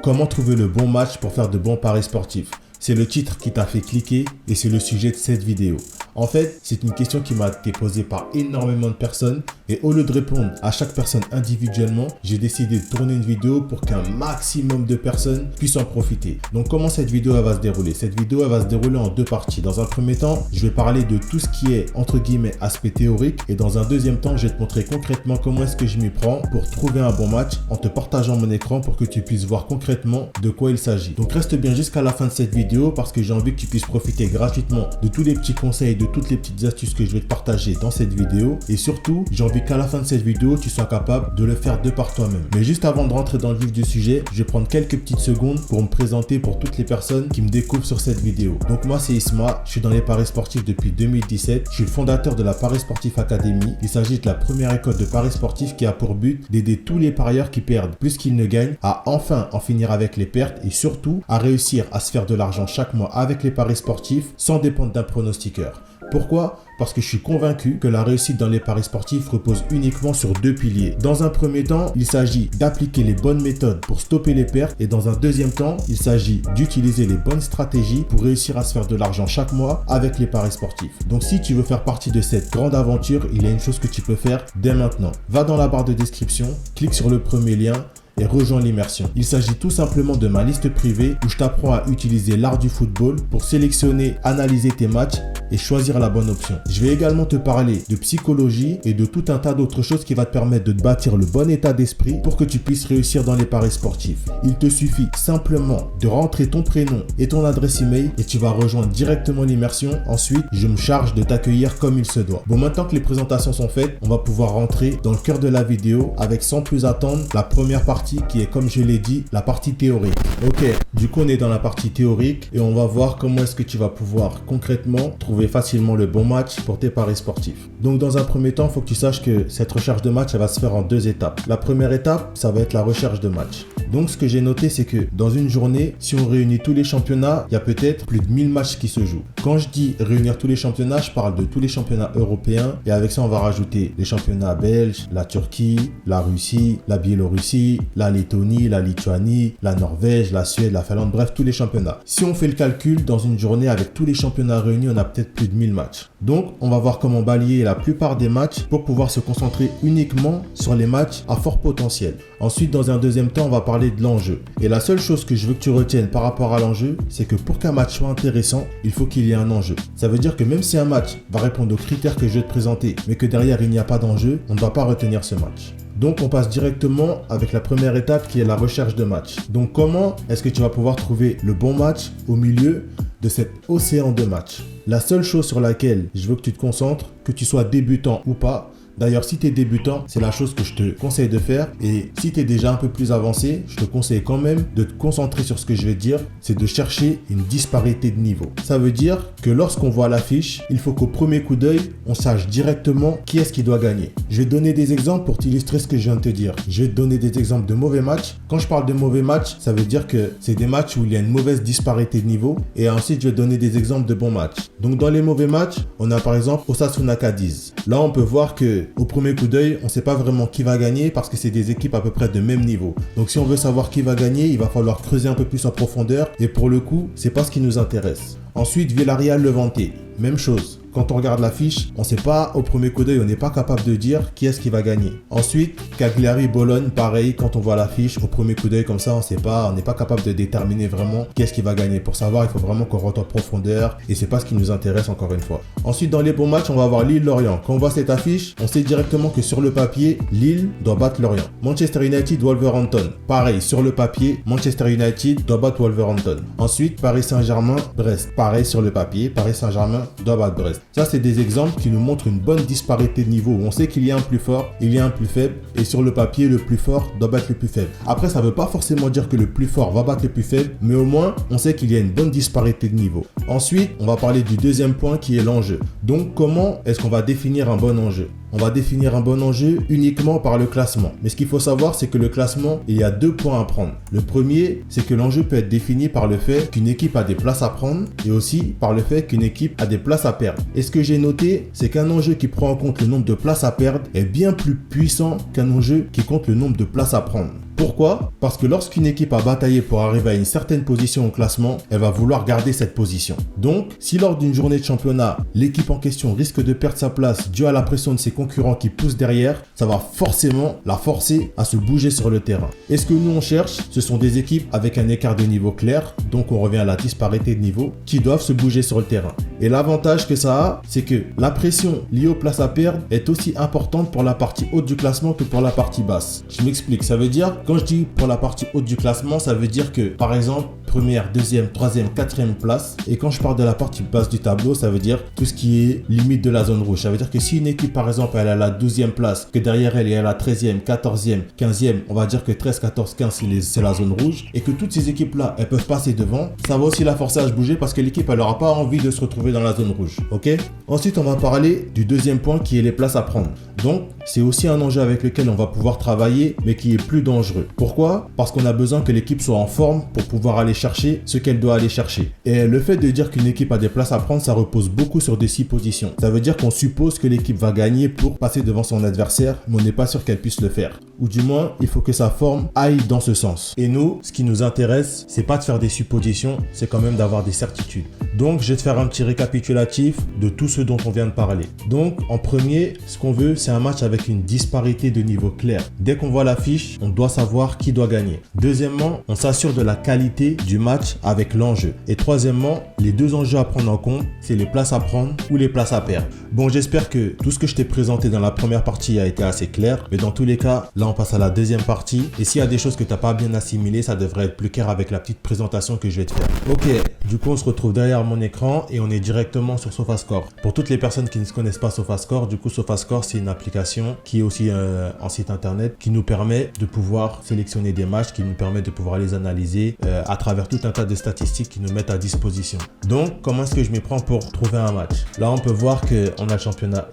Comment trouver le bon match pour faire de bons paris sportifs? C'est le titre qui t'a fait cliquer et c'est le sujet de cette vidéo. En fait, c'est une question qui m'a été posée par énormément de personnes et au lieu de répondre à chaque personne individuellement, j'ai décidé de tourner une vidéo pour qu'un maximum de personnes puissent en profiter. Donc comment cette vidéo va se dérouler? Cette vidéo va se dérouler en deux parties. Dans un premier temps, je vais parler de tout ce qui est entre guillemets aspect théorique et dans un deuxième temps, je vais te montrer concrètement comment est-ce que je m'y prends pour trouver un bon match en te partageant mon écran pour que tu puisses voir concrètement de quoi il s'agit. Donc reste bien jusqu'à la fin de cette vidéo parce que j'ai envie que tu puisses profiter gratuitement de tous les petits conseils, de toutes les petites astuces que je vais te partager dans cette vidéo et surtout, j'ai envie qu'à la fin de cette vidéo, tu sois capable de le faire de par toi-même. Mais juste avant de rentrer dans le vif du sujet, je vais prendre quelques petites secondes pour me présenter pour toutes les personnes qui me découvrent sur cette vidéo. Donc moi, c'est Isma, je suis dans les paris sportifs depuis 2017. Je suis le fondateur de la Paris Sportif Academy. Il s'agit de la première école de paris sportifs qui a pour but d'aider tous les parieurs qui perdent plus qu'ils ne gagnent à enfin en finir avec les pertes et surtout à réussir à se faire de l'argent chaque mois avec les paris sportifs sans dépendre d'un pronostiqueur. Pourquoi? Parce que je suis convaincu que la réussite dans les paris sportifs repose uniquement sur deux piliers. Dans un premier temps, il s'agit d'appliquer les bonnes méthodes pour stopper les pertes et dans un deuxième temps, il s'agit d'utiliser les bonnes stratégies pour réussir à se faire de l'argent chaque mois avec les paris sportifs. Donc si tu veux faire partie de cette grande aventure, il y a une chose que tu peux faire dès maintenant. Va dans la barre de description, clique sur le premier lien et rejoins l'immersion. Il s'agit tout simplement de ma liste privée où je t'apprends à utiliser l'art du football pour sélectionner, analyser tes matchs et choisir la bonne option. Je vais également te parler de psychologie et de tout un tas d'autres choses qui va te permettre de te bâtir le bon état d'esprit pour que tu puisses réussir dans les paris sportifs. Il te suffit simplement de rentrer ton prénom et ton adresse email et tu vas rejoindre directement l'immersion. Ensuite, je me charge de t'accueillir comme il se doit. Bon, maintenant que les présentations sont faites, on va pouvoir rentrer dans le cœur de la vidéo avec sans plus attendre la première partie qui est, comme je l'ai dit, la partie théorique. Ok, du coup on est dans la partie théorique et on va voir comment est-ce que tu vas pouvoir concrètement trouver facilement le bon match pour tes paris sportifs. Donc dans un premier temps, il faut que tu saches que cette recherche de match, elle va se faire en deux étapes. La première étape, ça va être la recherche de match. Donc ce que j'ai noté, c'est que dans une journée, si on réunit tous les championnats, il y a peut-être plus de 1000 matchs qui se jouent. Quand je dis réunir tous les championnats, je parle de tous les championnats européens et avec ça on va rajouter les championnats belges, la Turquie, la Russie, la Biélorussie, la Lettonie, la Lituanie, la Norvège, la Suède, la Finlande, bref, tous les championnats. Si on fait le calcul, dans une journée avec tous les championnats réunis, on a peut-être plus de 1000 matchs. Donc, on va voir comment balayer la plupart des matchs pour pouvoir se concentrer uniquement sur les matchs à fort potentiel. Ensuite, dans un deuxième temps, on va parler de l'enjeu. Et la seule chose que je veux que tu retiennes par rapport à l'enjeu, c'est que pour qu'un match soit intéressant, il faut qu'il y ait un enjeu. Ça veut dire que même si un match va répondre aux critères que je vais te présenter, mais que derrière il n'y a pas d'enjeu, on ne va pas retenir ce match. Donc, on passe directement avec la première étape qui est la recherche de match. Donc, comment est-ce que tu vas pouvoir trouver le bon match au milieu de cet océan de matchs? La seule chose sur laquelle je veux que tu te concentres, que tu sois débutant ou pas, d'ailleurs, si tu es débutant, c'est la chose que je te conseille de faire. Et si tu es déjà un peu plus avancé, je te conseille quand même de te concentrer sur ce que je vais te dire. C'est de chercher une disparité de niveau. Ça veut dire que lorsqu'on voit l'affiche, il faut qu'au premier coup d'œil, on sache directement qui est-ce qui doit gagner. Je vais te donner des exemples pour t'illustrer ce que je viens de te dire. Je vais te donner des exemples de mauvais matchs. Quand je parle de mauvais matchs, ça veut dire que c'est des matchs où il y a une mauvaise disparité de niveau. Et ensuite, je vais te donner des exemples de bons matchs. Donc, dans les mauvais matchs, on a par exemple Osasuna Cadiz. Là, on peut voir que au premier coup d'œil, on ne sait pas vraiment qui va gagner parce que c'est des équipes à peu près de même niveau. Donc si on veut savoir qui va gagner, il va falloir creuser un peu plus en profondeur et pour le coup, c'est pas ce qui nous intéresse. Ensuite, Villarreal Levante, même chose. Quand on regarde l'affiche, on ne sait pas au premier coup d'œil, on n'est pas capable de dire qui est-ce qui va gagner. Ensuite, Cagliari Bologne, pareil, quand on voit l'affiche, au premier coup d'œil comme ça, on n'est pas capable de déterminer vraiment qui est-ce qui va gagner. Pour savoir, il faut vraiment qu'on rentre en profondeur et c'est pas ce qui nous intéresse encore une fois. Ensuite, dans les bons matchs, on va avoir Lille-Lorient. Quand on voit cette affiche, on sait directement que sur le papier, Lille doit battre Lorient. Manchester United, Wolverhampton. Pareil, sur le papier, Manchester United doit battre Wolverhampton. Ensuite, Paris Saint-Germain, Brest. Pareil, sur le papier, Paris Saint-Germain doit battre Brest. Ça, c'est des exemples qui nous montrent une bonne disparité de niveau. On sait qu'il y a un plus fort, il y a un plus faible et sur le papier, le plus fort doit battre le plus faible. Après, ça ne veut pas forcément dire que le plus fort va battre le plus faible, mais au moins, on sait qu'il y a une bonne disparité de niveau. Ensuite, on va parler du deuxième point qui est l'enjeu. Donc, comment est-ce qu'on va définir un bon enjeu? On va définir un bon enjeu uniquement par le classement. Mais ce qu'il faut savoir, c'est que le classement, il y a deux points à prendre. Le premier, c'est que l'enjeu peut être défini par le fait qu'une équipe a des places à prendre et aussi par le fait qu'une équipe a des places à perdre. Et ce que j'ai noté, c'est qu'un enjeu qui prend en compte le nombre de places à perdre est bien plus puissant qu'un enjeu qui compte le nombre de places à prendre. Pourquoi? Parce que lorsqu'une équipe a bataillé pour arriver à une certaine position au classement, elle va vouloir garder cette position. Donc, si lors d'une journée de championnat, l'équipe en question risque de perdre sa place dû à la pression de ses concurrents qui poussent derrière, ça va forcément la forcer à se bouger sur le terrain. Et ce que nous on cherche, ce sont des équipes avec un écart de niveau clair, donc on revient à la disparité de niveau, qui doivent se bouger sur le terrain. Et l'avantage que ça a, c'est que la pression liée aux places à perdre est aussi importante pour la partie haute du classement que pour la partie basse. Je m'explique, ça veut dire, quand je dis pour la partie haute du classement, ça veut dire que, par exemple, première, deuxième, troisième, quatrième place. Et quand je parle de la partie basse du tableau, ça veut dire tout ce qui est limite de la zone rouge. Ça veut dire que si une équipe, par exemple, elle est à la 12e place, que derrière elle est à la 13e, 14e, 15e, on va dire que 13, 14, 15, c'est la zone rouge, et que toutes ces équipes-là, elles peuvent passer devant, ça va aussi la forcer à se bouger parce que l'équipe, elle n'aura pas envie de se retrouver dans la zone rouge. Ok? Ensuite, on va parler du deuxième point qui est les places à prendre. Donc, c'est aussi un enjeu avec lequel on va pouvoir travailler, mais qui est plus dangereux. Pourquoi? Parce qu'on a besoin que l'équipe soit en forme pour pouvoir aller chercher ce qu'elle doit aller chercher. Et le fait de dire qu'une équipe a des places à prendre, ça repose beaucoup sur des suppositions. Ça veut dire qu'on suppose que l'équipe va gagner pour passer devant son adversaire, mais on n'est pas sûr qu'elle puisse le faire. Ou du moins, il faut que sa forme aille dans ce sens. Et nous, ce qui nous intéresse, c'est pas de faire des suppositions, c'est quand même d'avoir des certitudes. Donc, je vais te faire un petit récapitulatif de tout ce dont on vient de parler. Donc, en premier, ce qu'on veut, c'est un match avec une disparité de niveau clair. Dès qu'on voit l'affiche, on doit savoir qui doit gagner. Deuxièmement, on s'assure de la qualité du match avec l'enjeu. Et troisièmement, les deux enjeux à prendre en compte, c'est les places à prendre ou les places à perdre. Bon, j'espère que tout ce que je t'ai présenté dans la première partie a été assez clair. Mais dans tous les cas, là, on passe à la deuxième partie. Et s'il y a des choses que tu n'as pas bien assimilées, ça devrait être plus clair avec la petite présentation que je vais te faire. Ok, du coup, on se retrouve derrière mon écran et on est directement sur SofaScore. Pour toutes les personnes qui ne connaissent pas SofaScore, du coup, SofaScore, c'est une application qui est aussi un site internet qui nous permet de pouvoir sélectionner des matchs, qui nous permet de pouvoir les analyser à travers tout un tas de statistiques qui nous mettent à disposition. Donc, comment est-ce que je m'y prends pour trouver un match? Là, on peut voir qu'on a le championnat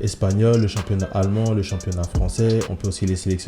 espagnol, le championnat allemand, le championnat français. On peut aussi les sélectionner.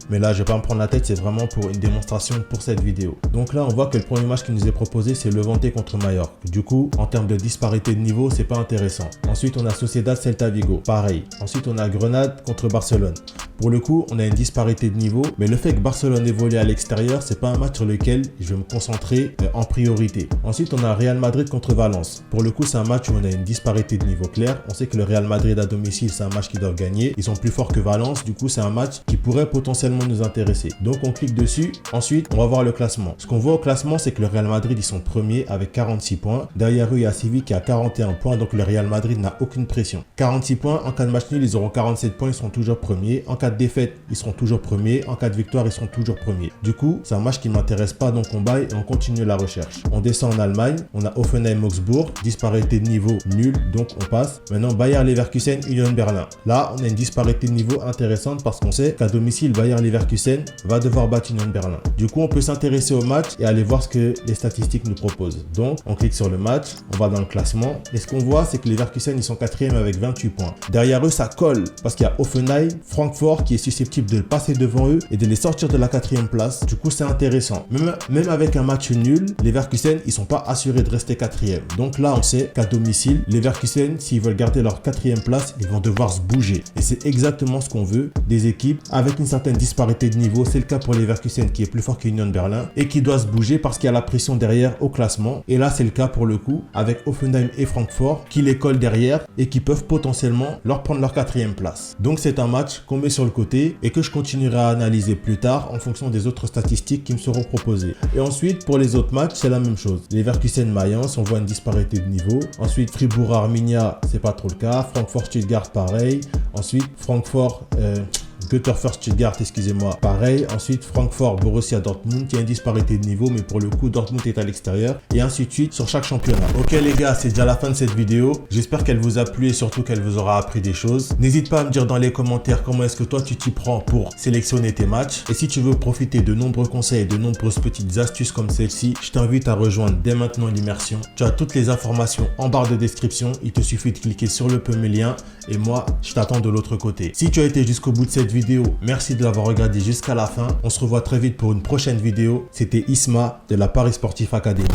Mais là, je vais pas me prendre la tête. C'est vraiment pour une démonstration pour cette vidéo. Donc là, on voit que le premier match qui nous est proposé, c'est Levante contre Mallorca. Du coup, en termes de disparité de niveau, c'est pas intéressant. Ensuite, on a Sociedad Celta Vigo. Pareil. Ensuite, on a Grenade contre Barcelone. Pour le coup, on a une disparité de niveau, mais le fait que Barcelone évolue à l'extérieur, c'est pas un match sur lequel je vais me concentrer en priorité. Ensuite, on a Real Madrid contre Valence. Pour le coup, c'est un match où on a une disparité de niveau claire. On sait que le Real Madrid à domicile, c'est un match qu'ils doivent gagner. Ils sont plus forts que Valence. Du coup, c'est un match qui pourrait potentiellement nous intéresser. Donc, on clique dessus. Ensuite, on va voir le classement. Ce qu'on voit au classement, c'est que le Real Madrid, ils sont premiers avec 46 points. Derrière eux, il y a Séville qui a 41 points. Donc, le Real Madrid n'a aucune pression. 46 points. En cas de match nul, ils auront 47 points. Ils seront toujours premiers. En cas de défaite, ils seront toujours premiers. En cas de victoire, ils seront toujours premiers. Du coup, c'est un match qui ne m'intéresse pas, donc on baille et on continue la recherche. On descend en Allemagne, on a Offenheim-Augsbourg, disparité de niveau nulle, donc on passe. Maintenant, Bayer Leverkusen, Union Berlin. Là, on a une disparité de niveau intéressante parce qu'on sait qu'à domicile, Bayer Leverkusen va devoir battre Union Berlin. Du coup, on peut s'intéresser au match et aller voir ce que les statistiques nous proposent. Donc, on clique sur le match, on va dans le classement et ce qu'on voit, c'est que les Leverkusen, ils sont 4e avec 28 points. Derrière eux, ça colle parce qu'il y a Offenheim, Francfort qui est susceptible de passer devant eux et de les sortir de la 4e place. Du coup, c'est intéressant. Même avec un match nul, les Leverkusen, ils sont pas assurés de rester 4e. Donc là, on sait qu'à domicile, les Leverkusen, s'ils veulent garder leur 4e place, ils vont devoir se bouger. Et c'est exactement ce qu'on veut des équipes avec une certaine disparité de niveau. C'est le cas pour les Leverkusen qui est plus fort qu'Union Berlin et qui doit se bouger parce qu'il y a la pression derrière au classement. Et là, c'est le cas pour le coup avec Offenheim et Francfort qui les collent derrière et qui peuvent potentiellement leur prendre leur 4e place. Donc c'est un match qu'on met sur le côté et que je continuerai à analyser plus tard en fonction des autres statistiques qui me seront proposées. Et ensuite, pour les autres matchs, c'est la même chose. Les Leverkusen-Mayence, on voit une disparité de niveau. Ensuite, Fribourg-Arminia, c'est pas trop le cas. Francfort-Stuttgart, pareil. Ensuite, Francfort... Götterfurt Stuttgart, excusez-moi, pareil. Ensuite, Francfort, Borussia Dortmund, il y a une disparité de niveau, mais pour le coup, Dortmund est à l'extérieur. Et ainsi de suite sur chaque championnat. Ok les gars, c'est déjà la fin de cette vidéo. J'espère qu'elle vous a plu et surtout qu'elle vous aura appris des choses. N'hésite pas à me dire dans les commentaires comment est-ce que toi tu t'y prends pour sélectionner tes matchs. Et si tu veux profiter de nombreux conseils et de nombreuses petites astuces comme celle-ci, je t'invite à rejoindre dès maintenant l'immersion. Tu as toutes les informations en barre de description. Il te suffit de cliquer sur le premier lien et moi, je t'attends de l'autre côté. Si tu as été jusqu'au bout de cette vidéo, merci de l'avoir regardé jusqu'à la fin. On se revoit très vite pour une prochaine vidéo. C'était Isma de la Paris Sportif Academy.